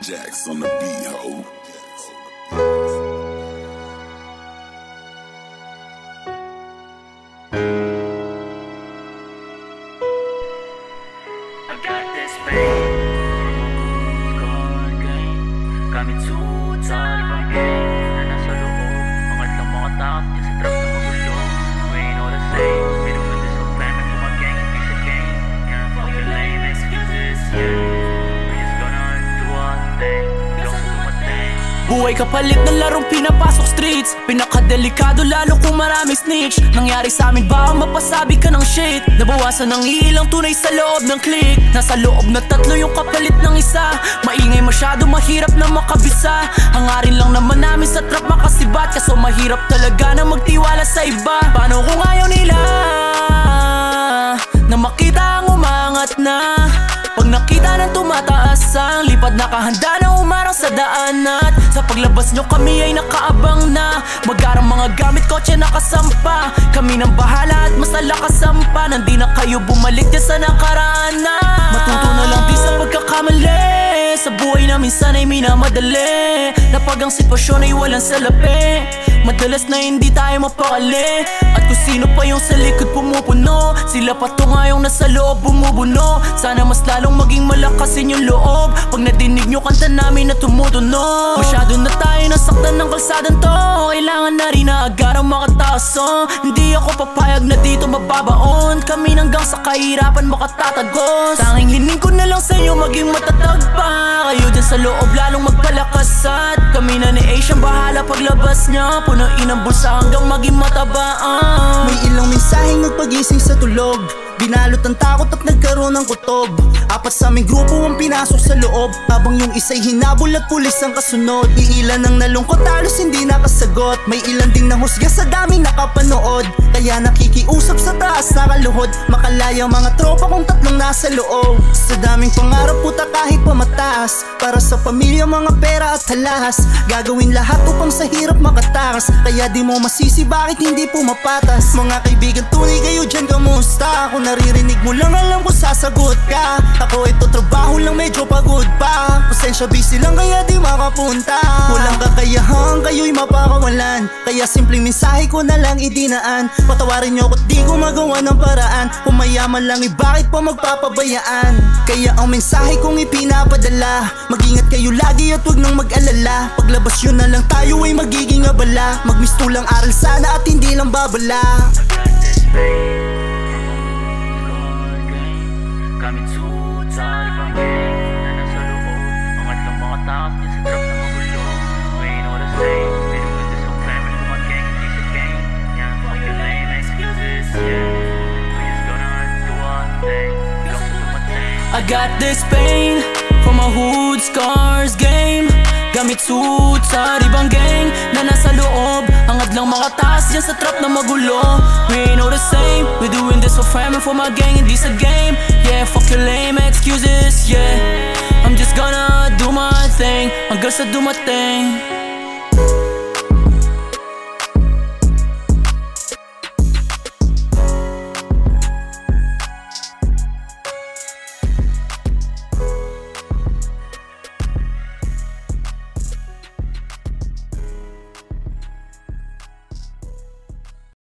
Jax on the beat, ho. I got this pain. Score game. Gamit suit sa ibang game na nasa loob. Angat lang mga takot dyan sa trap na magulo. We ain't all the same. We don't win this whole planet for my gang. Piece of game. Yeah, fuck your lame excuses. Yeah, we just gonna do our thing. Don't do my thing. Buhay kapalit ng larong pinapasok streets. Pinakadelikado lalo kung maraming snitch. Nangyari sa amin ba mapasabi ka ng shit? Nabawasan ng ilang tunay sa loob ng click. Nasa loob na tatlo yung kapalit ng isa. Maingay masyado, mahirap na makabisa. Hangarin lang naman namin sa trap makasibat. Kaso mahirap talaga na magtiwala sa iba. Paano kung ayaw nila na makita ang umangat na? Pag nakita ng tumataas ang lipad, nakahanda na umarang sa daan. At sa paglabas nyo kami ay nakaabang na. Magarang mga gamit, kotse nakasampa. Kami nang bahala at mas alakasampa. Nandi na kayo bumalik dyan sa nakaraan na. Matuto na lang di sa pagkakamali. Sa buhay na minsan ay minamadali. Na pag ang sitwasyon ay walang salapi, madalas na hindi tayo mapakali. At kung sino pa yung sa likod pumupuno, sila pa to nga yung nasa loob bumubuno. Sana mas lalong maging malakasin yung loob pag nadinig nyo kanta namin na tumutunog. Masyado na tayo nasaktan ng kalsadan to. Kailangan na rin na agarang makataas. Hindi ako papayag na dito mababaon. Kami hanggang sa kahirapan makatatagos. Tanging hiling ko na lang sa inyo maging matatag pa. Kayo dyan sa loob lalong magpalakas. At kami na ni Asian bahala paglabas niya. Punuin ang bulsa hanggang maging matabaan. May ilang mensaheng nagpagising sa tulog. Binalot ang takot at nagkaroon ng kutob. Apat sa aming grupo ang pinasok sa loob, habang yung isa'y hinabol at pulis ang kasunod. Iilan ang nalungkot halos hindi nakasagot. May ilan ding nahusga sa daming nakapanood. Kaya nakikiusap sa taas nakaluhod. Makalaya mga tropa kung tatlong nasa loob. Sa daming pangarap puta kahit pamataas. Para sa pamilya mga pera at halas. Gagawin lahat upang sa hirap makatakas. Kaya di mo masisi bakit hindi pumapatas. Mga kaibigan tunay kayo dyan kamusta? Kung naririnig mo lang alam ko sasagot ka. Ako ito trabaho lang medyo pagod pa. Pasensya busy lang kaya di makapunta. Walang kakayahan kayo'y mapakawalan. Kaya simpleng mensahe ko na lang idinaan. Patawarin nyo ko't di ko magawa ng paraan. Kung mayaman lang bakit pa magpapabayaan. Kaya ang mensahe kong ipinapadala, mag-ingat kayo lagi at huwag nang mag-alala. Paglabas yun na lang tayo ay magiging abala. Magmisto lang aral sana at hindi lang babala. Gamit suit sa ibang game na nasa loob. Angat lang mga takot dyan sa trap na magulo. We ain't all the same. We don't win this whole planet for my gang. Piece of game. Yeah, fuck your lame excuses. Yeah, we just gonna do our thing. Don't do my thing. I got this pain from a hood scars game. Gamit suit sa ibang gang na nasa loob. Angat lang makataas dyan sa trap na magulo. We ain't all the same. We doing this for family, for my gang, and this a game. Yeah, fuck your lame excuses. Yeah, I'm just gonna do my thing. Hanggang sa dumating.